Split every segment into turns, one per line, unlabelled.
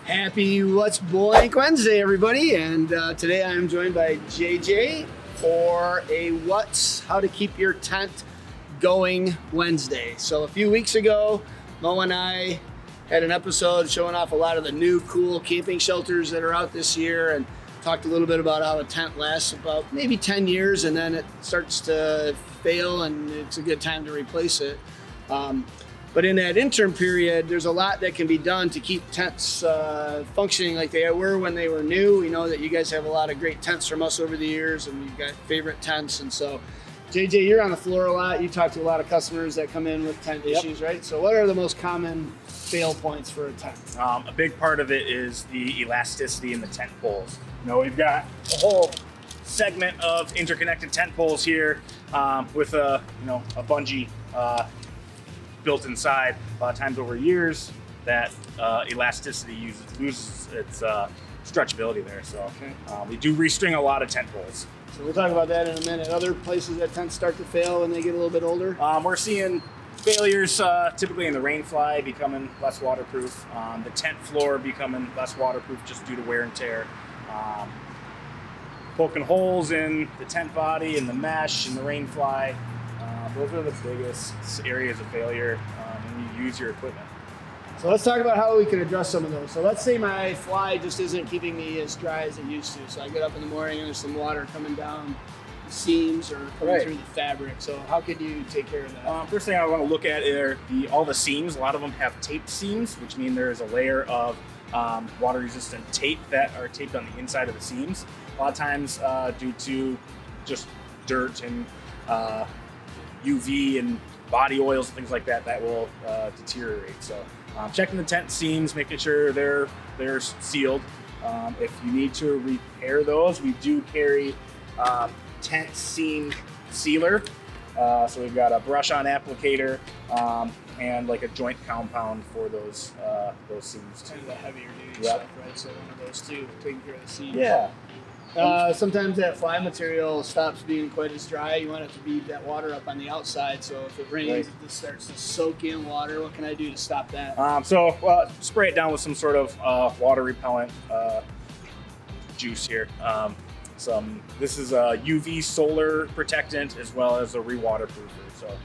Happy What's Blank Wednesday, everybody. And today I'm joined by JJ for a What's How to Keep Your Tent Going Wednesday. So a few weeks ago, Mo and I had an episode showing off a lot of the new cool camping shelters that are out this year and talked a little bit about how a tent lasts about maybe 10 years and then it starts to fail and it's a good time to replace it. But in that interim period, there's a lot that can be done to keep tents functioning like they were when they were new. We know that you guys have a lot of great tents from us over the years, and you've got favorite tents. And so, JJ, you're on the floor a lot. You talk to a lot of customers that come in with tent issues, right? So what are the most common fail points for a tent?
A big part of it is the elasticity in the tent poles. We've got a whole segment of interconnected tent poles here with a bungee built inside. A lot of times over years, that elasticity loses its stretchability there. So we do restring a lot of tent poles.
So we'll talk about that in a minute. Other places that tents start to fail when they get a little bit older?
We're seeing failures typically in the rain fly becoming less waterproof, the tent floor becoming less waterproof just due to wear and tear, poking holes in the tent body and the mesh and the rain fly. Those are the biggest areas of failure when you use your equipment.
So let's talk about how we can address some of those. So let's say my fly just isn't keeping me as dry as it used to. So I get up in the morning and there's some water coming down the seams or coming through the fabric. So how could you take care of that?
First thing I want to look at are all the seams. A lot of them have taped seams, which mean there's a layer of water-resistant tape that are taped on the inside of the seams. A lot of times due to just dirt and UV and body oils and things like that, that will deteriorate. So checking the tent seams, making sure they're sealed. If you need to repair those, we do carry tent seam sealer. So we've got a brush-on applicator and like a joint compound for those seams.
Kind of the heavier duty stuff, right? So one of those two, taking care of the seams.
Yeah.
Sometimes that fly material stops being quite as dry. You want it to bead that water up on the outside. So if it rains, it just starts to soak in water. What can I do to stop that?
Spray it down with some sort of water repellent juice here. This is a UV solar protectant as well as a re-waterproofer. So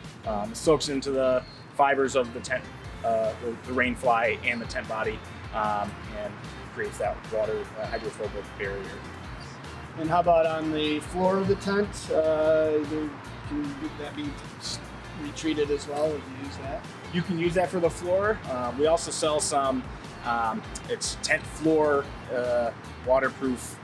it soaks into the fibers of the tent, the rain fly and the tent body, and creates that water hydrophobic barrier.
And how about on the floor of the tent? Can that be retreated as well? Would you use that?
You can use that for the floor. We also sell some, it's tent floor waterproof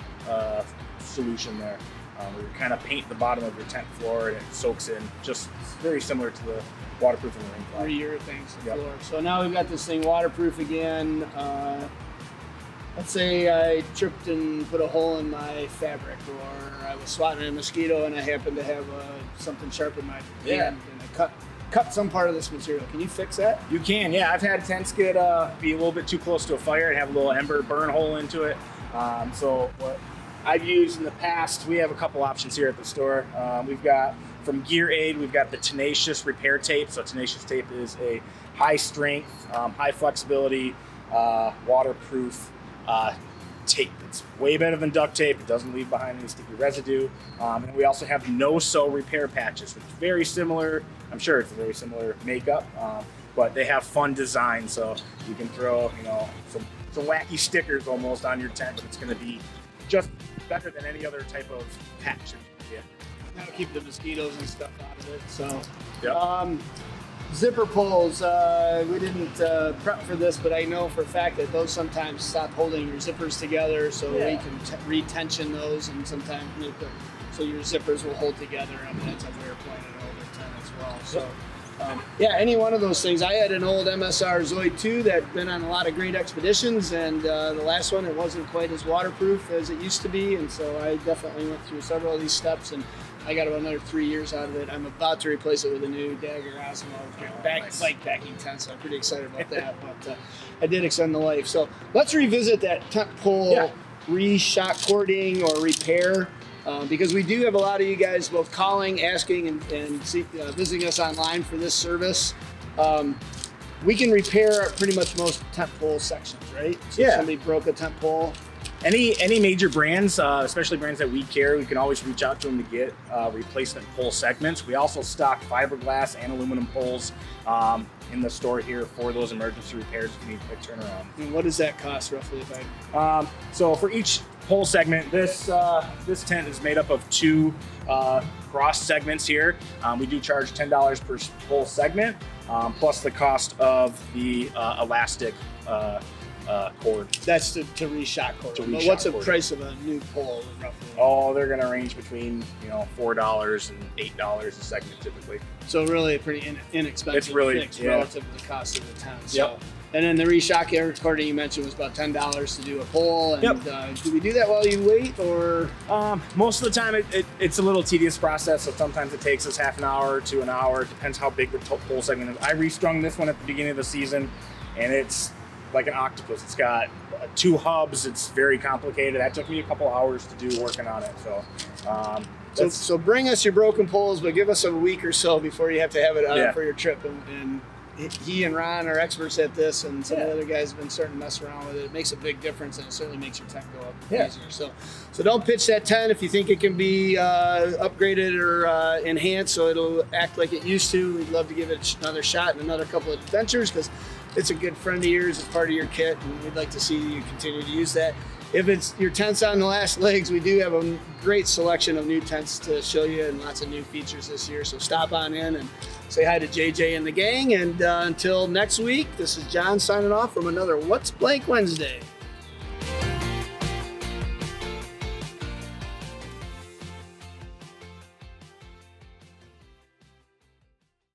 solution there. Where you kind of paint the bottom of your tent floor and it soaks in, just very similar to the waterproofing rain fly.
Re-urethane the floor. So now we've got this thing waterproof again. Let's say I tripped and put a hole in my fabric, or I was swatting a mosquito and I happened to have something sharp in my hand and I cut some part of this material. Can you fix that?
You can, yeah. I've had tents get be a little bit too close to a fire and have a little ember burn hole into it. So what I've used in the past, we have a couple options here at the store. We've got from Gear Aid, we've got the Tenacious Repair Tape. So Tenacious Tape is a high strength, high flexibility, waterproof tape. It's way better than duct tape. It doesn't leave behind any sticky residue. And we also have no-sew repair patches, which is very similar. I'm sure it's a very similar makeup, but they have fun design. So you can throw, some wacky stickers almost on your tent, but it's going to be just better than any other type of patch that you can get.
That'll keep the mosquitoes and stuff out of it. So,
Yep.
Zipper pulls, we didn't prep for this, but I know for a fact that those sometimes stop holding your zippers together, so we can retension those and sometimes make them so your zippers will hold together. I mean, that's a way of playing an older tent as well. So, any one of those things. I had an old MSR Zoid 2 that been on a lot of great expeditions, and the last one, it wasn't quite as waterproof as it used to be, and so I definitely went through several of these steps, and I got about another 3 years out of it. I'm about to replace it with a new Dagger Osmo bike packing tent, so I'm pretty excited about that. But I did extend the life. So let's revisit that tent pole re-shock cording or repair, because we do have a lot of you guys both calling, asking, and visiting us online for this service. we can repair pretty much most tent pole sections, right? So if somebody broke a tent pole.
Any major brands, especially brands that we carry, we can always reach out to them to get replacement pole segments. We also stock fiberglass and aluminum poles in the store here for those emergency repairs if you need quick turnaround.
And what does that cost roughly?
So for each pole segment, this tent is made up of 2 cross segments here. We do charge $10 per pole segment, plus the cost of the elastic cord.
That's to reshock cord. But what's the price of a new pole roughly?
Oh, they're going to range between $4 and $8 a segment typically.
So really a pretty inexpensive
it's really,
fix relative to the cost of the tent. So. And then the reshock cord you mentioned was about $10 to do a pole. And do we do that while you wait, or?
Most of the time it's a little tedious process. So sometimes it takes us half an hour to an hour. It depends how big the pole segment is. I restrung this one at the beginning of the season, and it's like an octopus. It's got 2 hubs. It's very complicated. That took me a couple hours to do working on it.
So bring us your broken poles, but give us a week or so before you have to have it out for your trip. And he and Ron are experts at this, and some of the other guys have been starting to mess around with it. It makes a big difference, and it certainly makes your tent go up easier. So don't pitch that tent if you think it can be upgraded or enhanced so it'll act like it used to. We'd love to give it another shot and another couple of adventures, because it's a good friend of yours. It's part of your kit, and we'd like to see you continue to use that. If it's your tent's on the last legs, we do have a great selection of new tents to show you and lots of new features this year. So stop on in and say hi to JJ and the gang. And until next week, this is John signing off from another What's Blank Wednesday.